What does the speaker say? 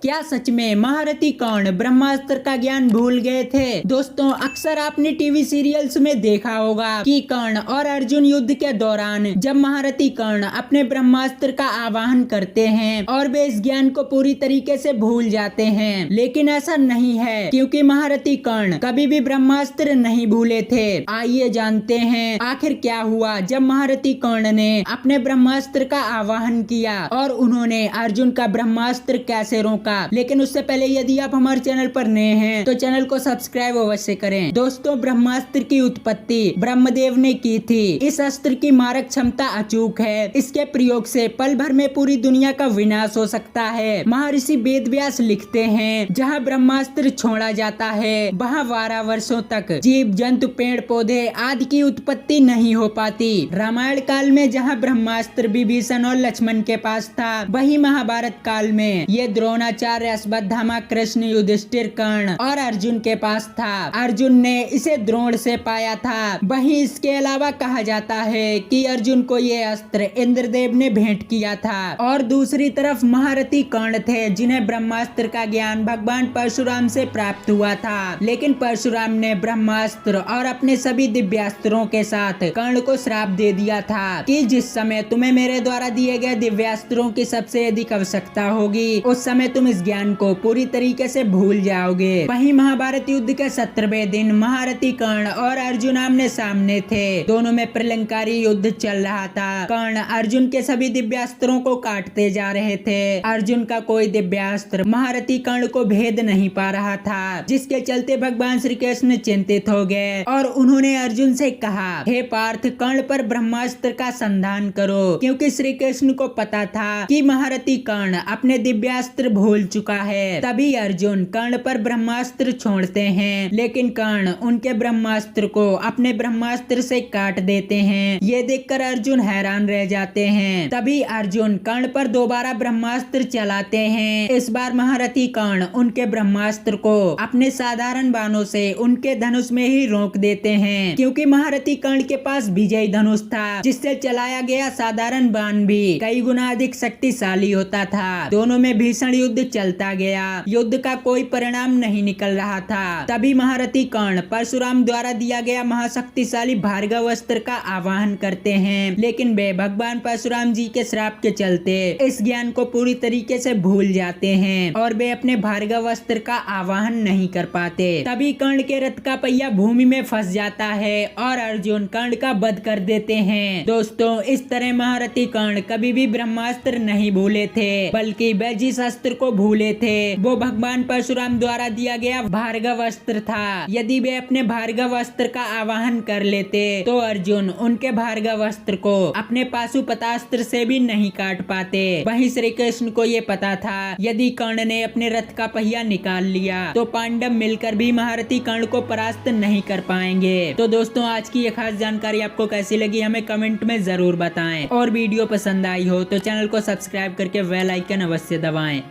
क्या सच में महारथी कर्ण ब्रह्मास्त्र का ज्ञान भूल गए थे? दोस्तों, अक्सर आपने टीवी सीरियल्स में देखा होगा कि कर्ण और अर्जुन युद्ध के दौरान जब महारथी कर्ण अपने ब्रह्मास्त्र का आवाहन करते हैं और वे इस ज्ञान को पूरी तरीके से भूल जाते हैं, लेकिन ऐसा नहीं है, क्योंकि महारथी कर्ण कभी भी ब्रह्मास्त्र नहीं भूले थे। आइए जानते हैं आखिर क्या हुआ जब महारथी कर्ण ने अपने ब्रह्मास्त्र का आवाहन किया और उन्होंने अर्जुन का ब्रह्मास्त्र कैसे रोका। लेकिन उससे पहले यदि आप हमारे चैनल पर नए हैं तो चैनल को सब्सक्राइब अवश्य करें। दोस्तों, ब्रह्मास्त्र की उत्पत्ति ब्रह्मदेव ने की थी। इस अस्त्र की मारक क्षमता अचूक है। इसके प्रयोग से पल भर में पूरी दुनिया का विनाश हो सकता है। महर्षि वेदव्यास लिखते हैं, जहाँ ब्रह्मास्त्र छोड़ा जाता है वहाँ 12 वर्षों तक जीव जंतु पेड़ पौधे आदि की उत्पत्ति नहीं हो पाती। रामायण काल में जहाँ ब्रह्मास्त्र विभीषण और लक्ष्मण के पास था, वही महाभारत काल में ये द्रोणाचार्य, अश्वत्थामा, कृष्ण, युधिष्ठिर, कर्ण और अर्जुन के पास था। अर्जुन ने इसे द्रोण से पाया था। वहीं इसके अलावा कहा जाता है कि अर्जुन को ये अस्त्र इंद्रदेव ने भेंट किया था। और दूसरी तरफ महारथी कर्ण थे, जिन्हें ब्रह्मास्त्र का ज्ञान भगवान परशुराम से प्राप्त हुआ था। लेकिन परशुराम ने ब्रह्मास्त्र और अपने सभी दिव्यास्त्रों के साथ कर्ण को श्राप दे दिया था कि जिस समय तुम्हें मेरे द्वारा दिए गए दिव्यास्त्रों की सबसे अधिक आवश्यकता होगी, उस समय तुम इस ज्ञान को पूरी तरीके से भूल जाओगे। वहीं महाभारत युद्ध के 17वें दिन महारथी कर्ण और अर्जुन आमने सामने थे। दोनों में प्रलंकारी युद्ध चल रहा था। कर्ण अर्जुन के सभी दिव्यास्त्रों को काटते जा रहे थे। अर्जुन का कोई दिव्यास्त्र महारथी कर्ण को भेद नहीं पा रहा था, जिसके चलते भगवान श्री कृष्ण चिंतित हो गए और उन्होंने अर्जुन से कहा, हे पार्थ, कर्ण पर ब्रह्मास्त्र का संधान करो, क्योंकि श्री कृष्ण को पता था कि महारथी कर्ण अपने दिव्यास्त्र भूल चुका है। तभी अर्जुन कर्ण पर ब्रह्मास्त्र छोड़ते हैं, लेकिन कर्ण उनके ब्रह्मास्त्र को अपने ब्रह्मास्त्र से काट देते हैं। ये देखकर अर्जुन हैरान रह जाते हैं। तभी अर्जुन कर्ण पर दोबारा ब्रह्मास्त्र चलाते हैं। इस बार महारथी कर्ण उनके ब्रह्मास्त्र को अपने साधारण बाणों से उनके धनुष में ही रोक देते हैं, क्योंकि महारथी कर्ण के पास विजयी धनुष था, जिससे चलाया गया साधारण बाण भी कई गुना अधिक शक्तिशाली होता था। दोनों में भीषण युद्ध चलता गया। युद्ध का कोई परिणाम नहीं निकल रहा था। तभी महारथी कर्ण परशुराम द्वारा दिया गया महाशक्तिशाली भार्गव अस्त्र का आवाहन करते हैं, लेकिन वे भगवान परशुराम जी के श्राप के चलते इस ज्ञान को पूरी तरीके से भूल जाते हैं और वे अपने भार्गव अस्त्र का आवाहन नहीं कर पाते। तभी कर्ण के रथ का पहिया भूमि में फंस जाता है और अर्जुन कर्ण का वध कर देते हैं। दोस्तों, इस तरह महारथी कर्ण कभी भी ब्रह्मास्त्र नहीं भूले थे, बल्कि वे जिस अस्त्र को भूले थे वो भगवान परशुराम द्वारा दिया गया भार्गव अस्त्र था। यदि वे अपने भार्गव अस्त्र का आवाहन कर लेते तो अर्जुन उनके भार्गव अस्त्र को अपने पाशुपतास्त्र से भी नहीं काट पाते। वहीं श्री कृष्ण को ये पता था, यदि कर्ण ने अपने रथ का पहिया निकाल लिया तो पांडव मिलकर भी महारथी कर्ण को परास्त नहीं कर पाएंगे। तो दोस्तों, आज की ये खास जानकारी आपको कैसी लगी हमें कमेंट में जरूर बताएं, और वीडियो पसंद आई हो तो चैनल को सब्सक्राइब करके बेल आइकन अवश्य दबाएं।